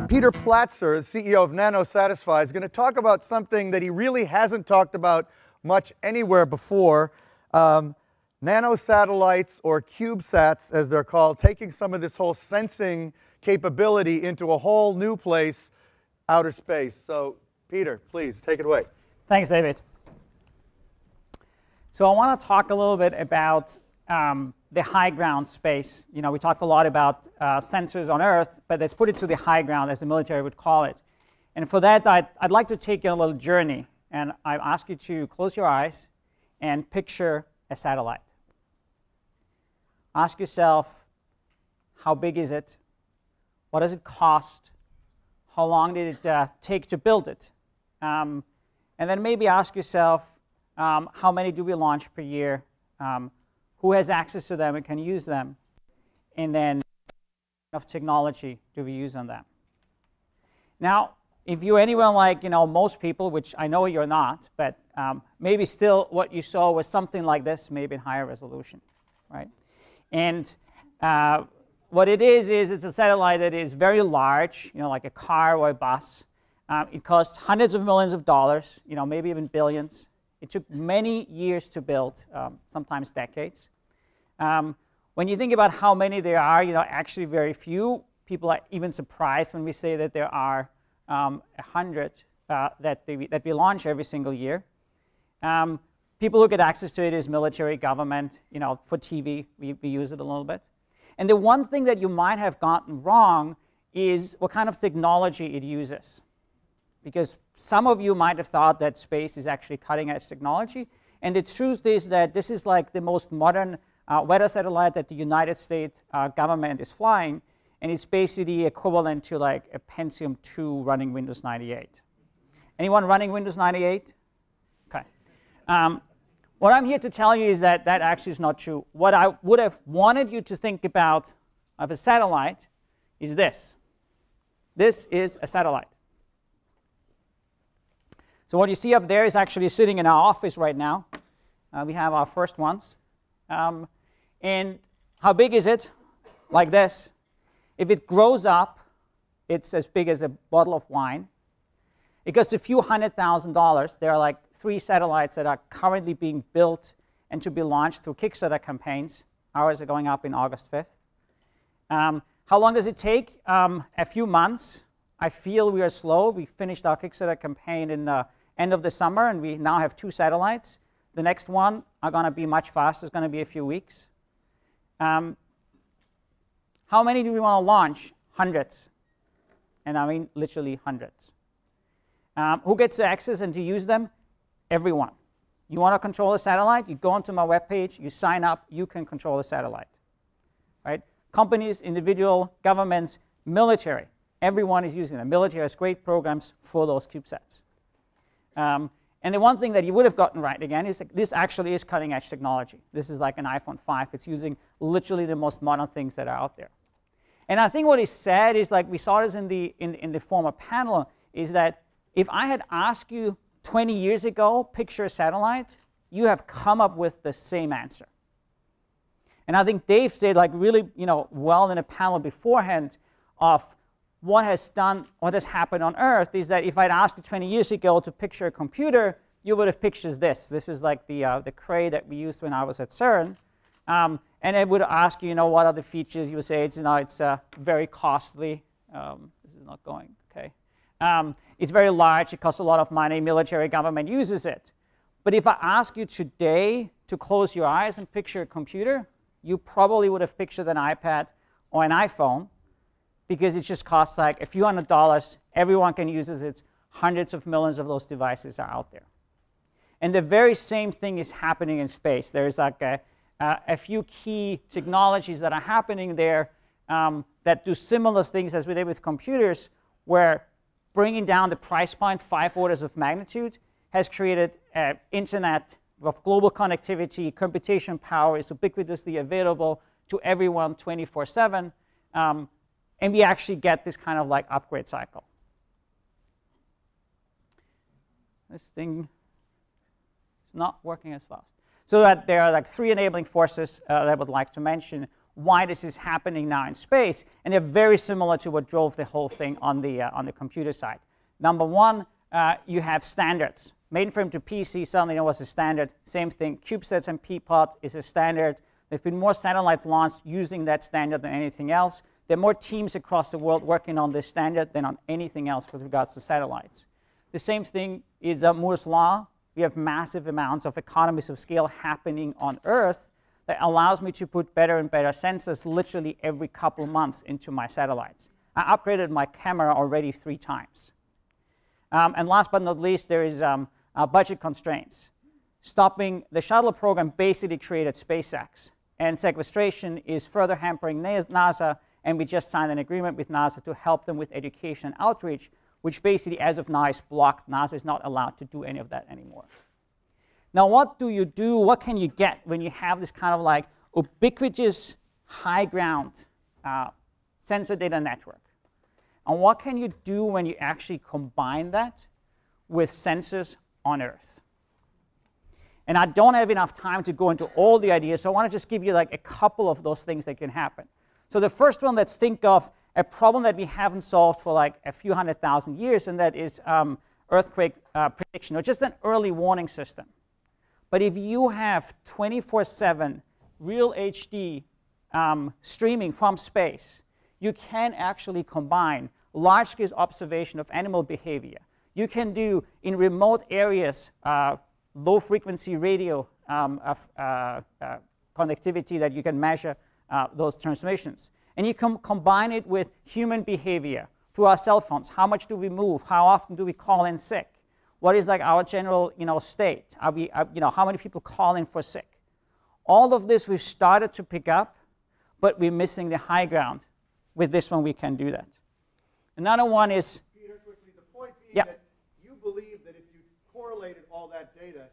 Peter Platzer, the CEO of nano-satellites, is going to talk about something that he really hasn't talked about much anywhere before. Nano-satellites, or CubeSats as they're called, taking some of this whole sensing capability into a whole new place, outer space. So Peter, please take it away. Thanks, David. So I want to talk a little bit about the high ground space. You know, we talked a lot about sensors on Earth, but let's put it to the high ground, as the military would call it. And for that, I'd like to take you on a little journey. And I ask you to close your eyes and picture a satellite. Ask yourself, how big is it? What does it cost? How long did it take to build it? And then maybe ask yourself, how many do we launch per year? Who has access to them and can use them? And then what kind of technology do we use on them? Now, if you're anyone like most people, which I know you're not, but maybe still what you saw was something like this, maybe in higher resolution, right? And what it is it's a satellite that is very large, like a car or a bus. It costs hundreds of millions of dollars, maybe even billions. It took many years to build, sometimes decades. When you think about how many there are, actually very few. People are even surprised when we say that there are 100 that we launch every single year. People who get access to it is military, government. For TV, we use it a little bit. And the one thing that you might have gotten wrong is what kind of technology it uses. Because some of you might have thought that space is actually cutting-edge technology. And the truth is that this is like the most modern weather satellite that the United States government is flying. And it's basically equivalent to like a Pentium 2 running Windows 98. Anyone running Windows 98? OK. What I'm here to tell you is that that actually is not true. What I would have wanted you to think about of a satellite is this. This is a satellite. So what you see up there is actually sitting in our office right now. We have our first ones. And how big is it? Like this. If it grows up, it's as big as a bottle of wine. It costs a few $100,000. There are like 3 satellites that are currently being built and to be launched through Kickstarter campaigns. Ours are going up in August 5th. How long does it take? A few months. I feel we are slow. We finished our Kickstarter campaign in the end of the summer, and we now have 2 satellites. The next one are going to be much faster. It's going to be a few weeks. How many do we want to launch? Hundreds. And I mean literally hundreds. Who gets to access and to use them? Everyone. You want to control a satellite? You go onto my webpage, you sign up, you can control the satellite. Right? Companies, individual, governments, military. Everyone is using them. Military has great programs for those CubeSats. And the one thing that you would have gotten right, again, is that this actually is cutting-edge technology. This is like an iPhone 5. It's using literally the most modern things that are out there. And I think what is sad is, like we saw this in the former panel, is that if I had asked you 20 years ago, picture a satellite, you have come up with the same answer. And I think Dave said, like, really well in a panel beforehand of what has happened on Earth is that if I'd asked you 20 years ago to picture a computer, you would have pictured this. This is like the Cray that we used when I was at CERN. And it would ask you, what are the features? You would say, it's very costly. This is not going, OK. It's very large. It costs a lot of money. Military government uses it. But if I ask you today to close your eyes and picture a computer, you probably would have pictured an iPad or an iPhone, because it just costs like a few $100s. Everyone can use it. Hundreds of millions of those devices are out there. And the very same thing is happening in space. There's like a few key technologies that are happening there that do similar things as we did with computers, where bringing down the price point 5 orders of magnitude has created an internet of global connectivity. Computation power is ubiquitously available to everyone 24/7. And we actually get this kind of like upgrade cycle. This thing is not working as fast. So that there are like 3 enabling forces that I would like to mention. why this is happening now in space, and they're very similar to what drove the whole thing on the computer side. Number one, you have standards. Mainframe to PC suddenly there was a standard. Same thing, CubeSats and Peapod is a standard. There have been more satellites launched using that standard than anything else. There are more teams across the world working on this standard than on anything else with regards to satellites. The same thing is Moore's Law. We have massive amounts of economies of scale happening on Earth that allows me to put better and better sensors literally every couple months into my satellites. I upgraded my camera already 3 times. And last but not least, there is budget constraints. Stopping the shuttle program basically created SpaceX. And sequestration is further hampering NASA, and we just signed an agreement with NASA to help them with education and outreach, which basically, as of now, is blocked. NASA is not allowed to do any of that anymore. Now, what do you do? What can you get when you have this kind of like ubiquitous high ground sensor data network? And what can you do when you actually combine that with sensors on Earth? And I don't have enough time to go into all the ideas, so I want to just give you like a couple of those things that can happen. So the first one, let's think of a problem that we haven't solved for like a few 100,000 years, and that is earthquake prediction, or just an early warning system. But if you have 24/7 real HD streaming from space, you can actually combine large-scale observation of animal behavior. You can do, in remote areas, low-frequency radio connectivity that you can measure those transmissions. And you can combine it with human behavior through our cell phones. How much do we move? How often do we call in sick? What is like our general state? How many people call in for sick? All of this we've started to pick up, but we're missing the high ground. With this one, we can do that. Another one is... Peter, quickly, the point being that you believe that if you correlated all that data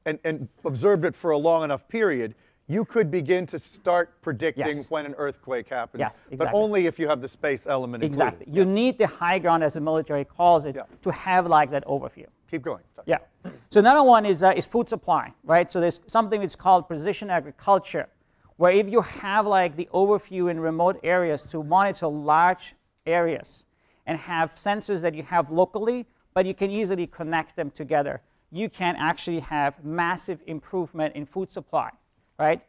and observed it for a long enough period, you could begin to start predicting when an earthquake happens. Yes, exactly. But only if you have the space element included. Exactly. You need the high ground, as the military calls it, to have like that overview. Keep going. Sorry. Yeah. So another one is food supply, right? So there's something that's called precision agriculture, where if you have like the overview in remote areas to monitor large areas and have sensors that you have locally, but you can easily connect them together, you can actually have massive improvement in food supply. Right?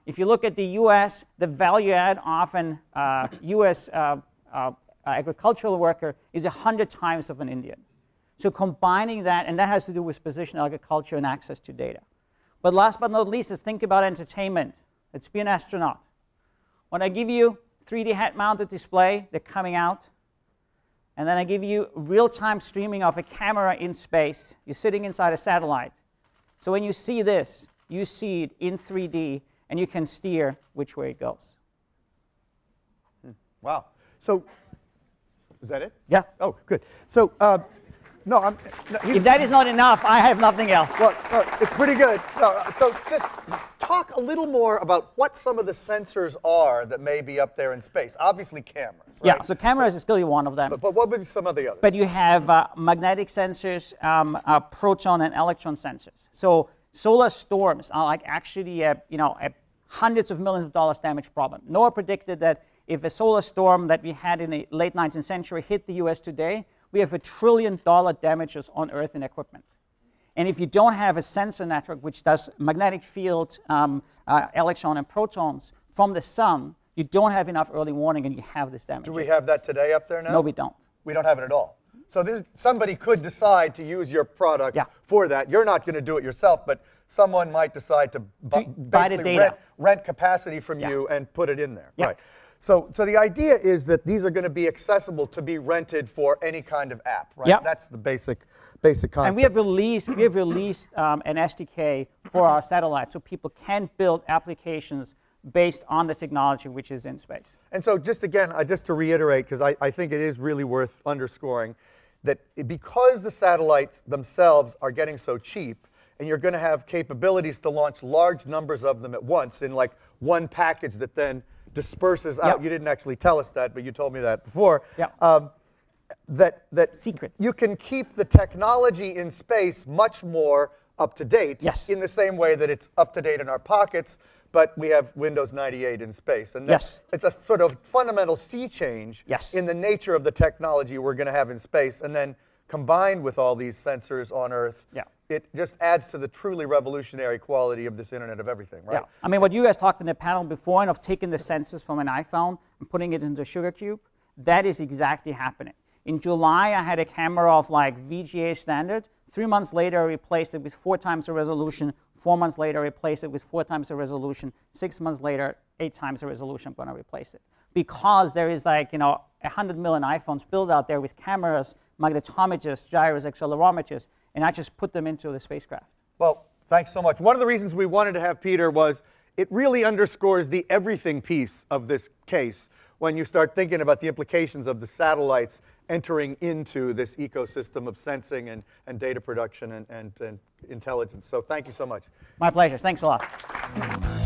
If you look at the US, the value add of an US agricultural worker is 100 times of an Indian. So combining that, and that has to do with precision agriculture and access to data. But last but not least, let's think about entertainment. Let's be an astronaut. When I give you 3D head-mounted display, they're coming out, and then I give you real-time streaming of a camera in space, you're sitting inside a satellite. So when you see this, you see it in 3D, and you can steer which way it goes. Wow. So, is that it? Yeah. Oh, good. So, no, if that is not enough, I have nothing else. Well, it's pretty good. So just talk a little more about what some of the sensors are that may be up there in space. Obviously cameras, right? Yeah, so cameras is still one of them. But what would be some of the others? But you have magnetic sensors, proton and electron sensors. So solar storms are like actually a hundreds of millions of dollars damage problem. NOAA predicted that if a solar storm that we had in the late 19th century hit the US today, we have $1 trillion damages on Earth in equipment. And if you don't have a sensor network which does magnetic field, electron and protons from the sun, you don't have enough early warning and you have this damage. Do we have that today up there now? No, we don't. We don't have it at all. So somebody could decide to use your product for that. You're not going to do it yourself, but someone might decide to buy the data. Rent capacity from you and put it in there. Yeah. Right. So the idea is that these are going to be accessible to be rented for any kind of app, right? Yep. That's the basic concept. And we have released an SDK for our satellites so people can build applications based on the technology which is in space. And so just again, just to reiterate, because I think it is really worth underscoring, that because the satellites themselves are getting so cheap, and you're going to have capabilities to launch large numbers of them at once in like one package that then disperses out. You didn't actually tell us that, but you told me that before. That secret. You can keep the technology in space much more up to date in the same way that it's up to date in our pockets, but we have Windows 98 in space. And Yes. it's a sort of fundamental sea change Yes. in the nature of the technology we're going to have in space. And then combined with all these sensors on Earth, Yeah. it just adds to the truly revolutionary quality of this Internet of Everything, right? Yeah. I mean, what you guys talked in the panel before and of taking the sensors from an iPhone and putting it into a sugar cube, that is exactly happening. In July, I had a camera of like VGA standard. 3 months later, I replaced it with 4 times the resolution. 4 months later, I replaced it with 4 times the resolution. 6 months later, 8 times the resolution, I'm going to replace it. Because there is like, 100 million iPhones built out there with cameras, magnetometers, gyros, accelerometers, and I just put them into the spacecraft. Well, thanks so much. One of the reasons we wanted to have Peter was it really underscores the everything piece of this case when you start thinking about the implications of the satellites entering into this ecosystem of sensing and data production and intelligence. So thank you so much. My pleasure. Thanks a lot.